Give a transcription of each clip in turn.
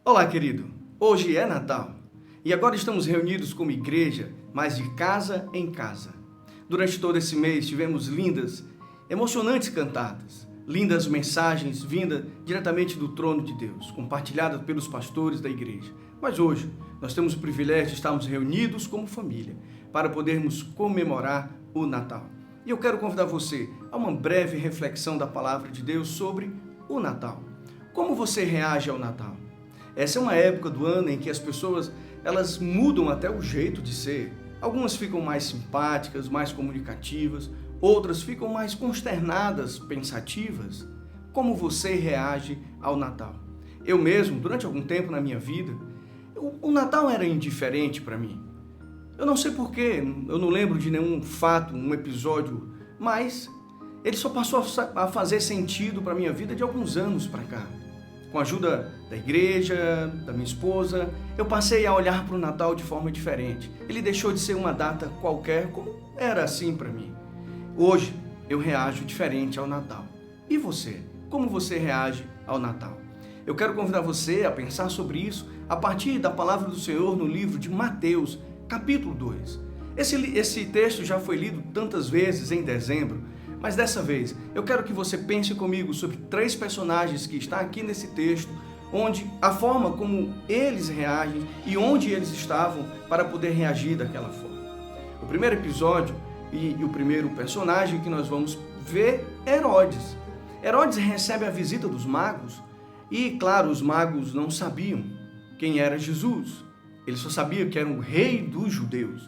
Olá, querido. Hoje é Natal e agora estamos reunidos como igreja, mas de casa em casa. Durante todo esse mês tivemos lindas, emocionantes cantadas, lindas mensagens vindas diretamente do trono de Deus, compartilhadas pelos pastores da igreja. Mas hoje nós temos o privilégio de estarmos reunidos como família para podermos comemorar o Natal. E eu quero convidar você a uma breve reflexão da palavra de Deus sobre o Natal. Como você reage ao Natal? Essa é uma época do ano em que as pessoas elas mudam até o jeito de ser. Algumas ficam mais simpáticas, mais comunicativas, outras ficam mais consternadas, pensativas. Como você reage ao Natal? Eu mesmo, durante algum tempo na minha vida, o Natal era indiferente para mim. Eu não sei porquê, eu não lembro de nenhum fato, um episódio, mas ele só passou a fazer sentido para a minha vida de alguns anos para cá. Com a ajuda da igreja, da minha esposa, eu passei a olhar para o Natal de forma diferente. Ele deixou de ser uma data qualquer, como era assim para mim. Hoje, eu reajo diferente ao Natal. E você? Como você reage ao Natal? Eu quero convidar você a pensar sobre isso a partir da palavra do Senhor no livro de Mateus, capítulo 2. Esse texto já foi lido tantas vezes em dezembro, mas dessa vez eu quero que você pense comigo sobre 3 personagens que estão aqui nesse texto, onde a forma como eles reagem e onde eles estavam para poder reagir daquela forma. O primeiro episódio e o primeiro personagem que nós vamos ver é Herodes. Herodes recebe a visita dos magos e, claro, os magos não sabiam quem era Jesus. Eles só sabiam que era o rei dos judeus.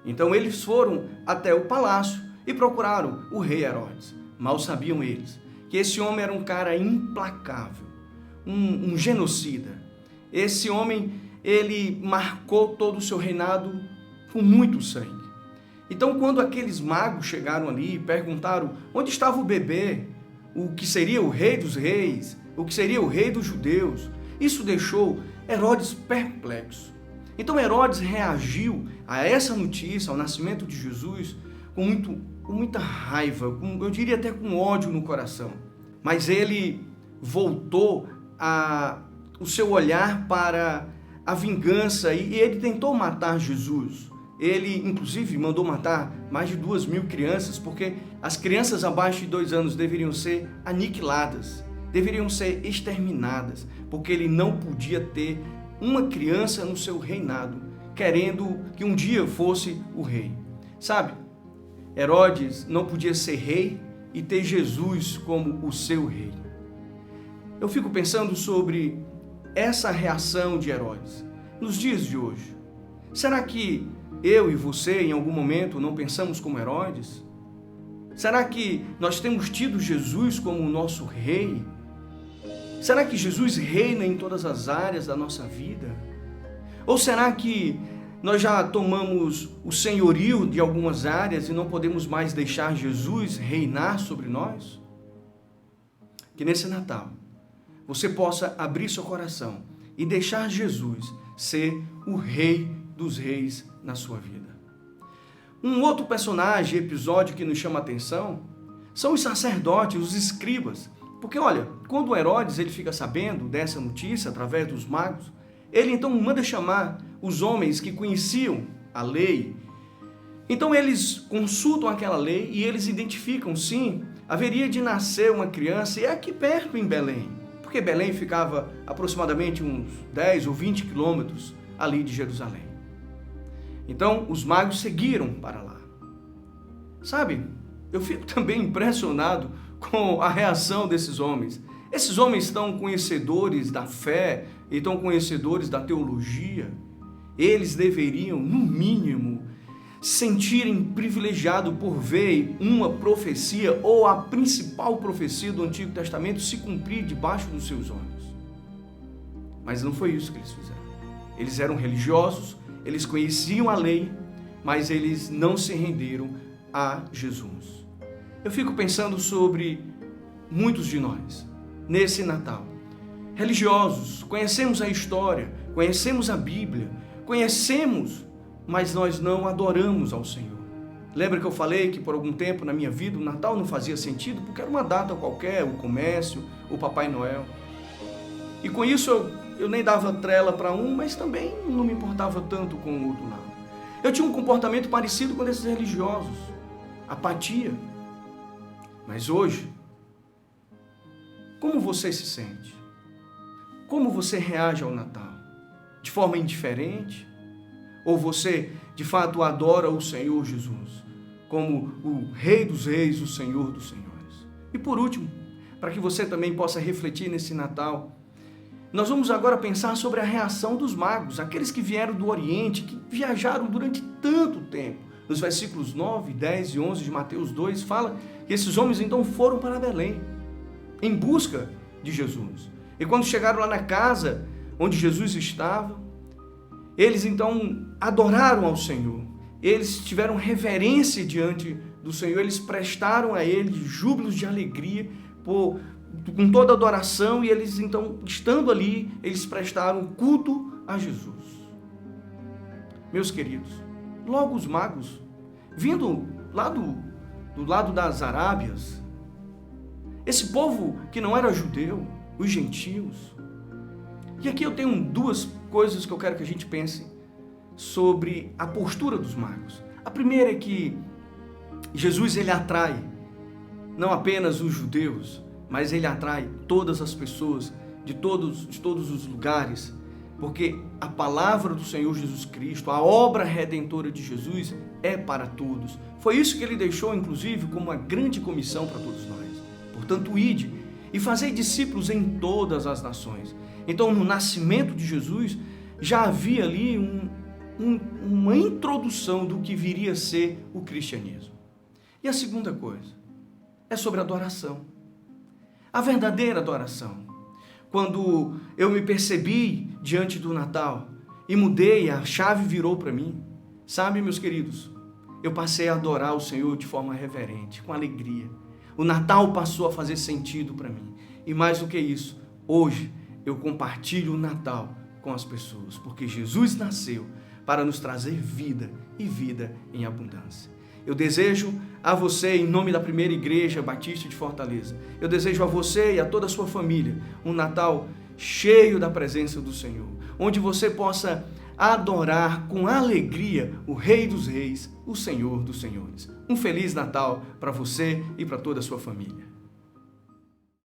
Então eles foram até o palácio e procuraram o rei Herodes. Mal sabiam eles que esse homem era um cara implacável, um genocida. Esse homem, ele marcou todo o seu reinado com muito sangue. Então, quando aqueles magos chegaram ali e perguntaram onde estava o bebê, o que seria o rei dos reis, o que seria o rei dos judeus, isso deixou Herodes perplexo. Então Herodes reagiu a essa notícia, ao nascimento de Jesus, com muita raiva, eu diria até com ódio no coração. Mas ele voltou o seu olhar para a vingança e ele tentou matar Jesus. Ele, inclusive, mandou matar mais de 2.000 crianças, porque as crianças abaixo de 2 anos deveriam ser aniquiladas, deveriam ser exterminadas, porque ele não podia ter uma criança no seu reinado, querendo que um dia fosse o rei. Sabe, Herodes não podia ser rei e ter Jesus como o seu rei. Eu fico pensando sobre essa reação de Herodes nos dias de hoje. Será que eu e você, em algum momento, não pensamos como Herodes? Será que nós temos tido Jesus como o nosso rei? Será que Jesus reina em todas as áreas da nossa vida? Ou será que nós já tomamos o senhorio de algumas áreas e não podemos mais deixar Jesus reinar sobre nós? Que nesse Natal você possa abrir seu coração e deixar Jesus ser o Rei dos Reis na sua vida. Um outro personagem, episódio que nos chama a atenção, são os sacerdotes, os escribas. Porque olha, quando Herodes ele fica sabendo dessa notícia através dos magos, ele então manda chamar os homens que conheciam a lei. Então eles consultam aquela lei e eles identificam, sim, haveria de nascer uma criança, e é aqui perto em Belém, porque Belém ficava aproximadamente uns 10 ou 20 quilômetros ali de Jerusalém. Então os magos seguiram para lá. Sabe, eu fico também impressionado com a reação desses homens. Esses homens estão conhecedores da fé, estão conhecedores da teologia. Eles deveriam, no mínimo, sentirem privilegiado por ver uma profecia ou a principal profecia do Antigo Testamento se cumprir debaixo dos seus olhos. Mas não foi isso que eles fizeram. Eles eram religiosos, eles conheciam a lei, mas eles não se renderam a Jesus. Eu fico pensando sobre muitos de nós, nesse Natal. Religiosos, conhecemos a história, conhecemos a Bíblia, conhecemos, mas nós não adoramos ao Senhor. Lembra que eu falei que por algum tempo na minha vida o Natal não fazia sentido, porque era uma data qualquer, o comércio, o Papai Noel. E com isso eu nem dava trela para um, mas também não me importava tanto com o outro lado. Eu tinha um comportamento parecido com esses religiosos, apatia. Mas hoje, como você se sente? Como você reage ao Natal? De forma indiferente? Ou você, de fato, adora o Senhor Jesus como o Rei dos Reis, o Senhor dos Senhores? E por último, para que você também possa refletir nesse Natal, nós vamos agora pensar sobre a reação dos magos, aqueles que vieram do Oriente, que viajaram durante tanto tempo. Nos versículos 9, 10 e 11 de Mateus 2, fala que esses homens então foram para Belém, em busca de Jesus. E quando chegaram lá na casa onde Jesus estava, eles então adoraram ao Senhor. Eles tiveram reverência diante do Senhor, eles prestaram a Ele júbilos de alegria, com toda adoração, e eles então, estando ali, eles prestaram culto a Jesus. Meus queridos, logo os magos, vindo lá do lado das Arábias, esse povo que não era judeu, os gentios. E aqui eu tenho duas coisas que eu quero que a gente pense sobre a postura dos magos. A primeira é que Jesus, ele atrai não apenas os judeus, mas ele atrai todas as pessoas de todos os lugares, porque a palavra do Senhor Jesus Cristo, a obra redentora de Jesus é para todos. Foi isso que ele deixou, inclusive, como uma grande comissão para todos nós. Portanto, ide e fazei discípulos em todas as nações. Então, no nascimento de Jesus, já havia ali uma introdução do que viria a ser o cristianismo. E a segunda coisa é sobre adoração. A verdadeira adoração. Quando eu me percebi diante do Natal e mudei, a chave virou para mim. Sabe, meus queridos, eu passei a adorar o Senhor de forma reverente, com alegria. O Natal passou a fazer sentido para mim. E mais do que isso, hoje eu compartilho o Natal com as pessoas, porque Jesus nasceu para nos trazer vida e vida em abundância. Eu desejo a você, em nome da Primeira Igreja Batista de Fortaleza, eu desejo a você e a toda a sua família um Natal cheio da presença do Senhor, onde você possa adorar com alegria o Rei dos Reis, o Senhor dos Senhores. Um Feliz Natal para você e para toda a sua família.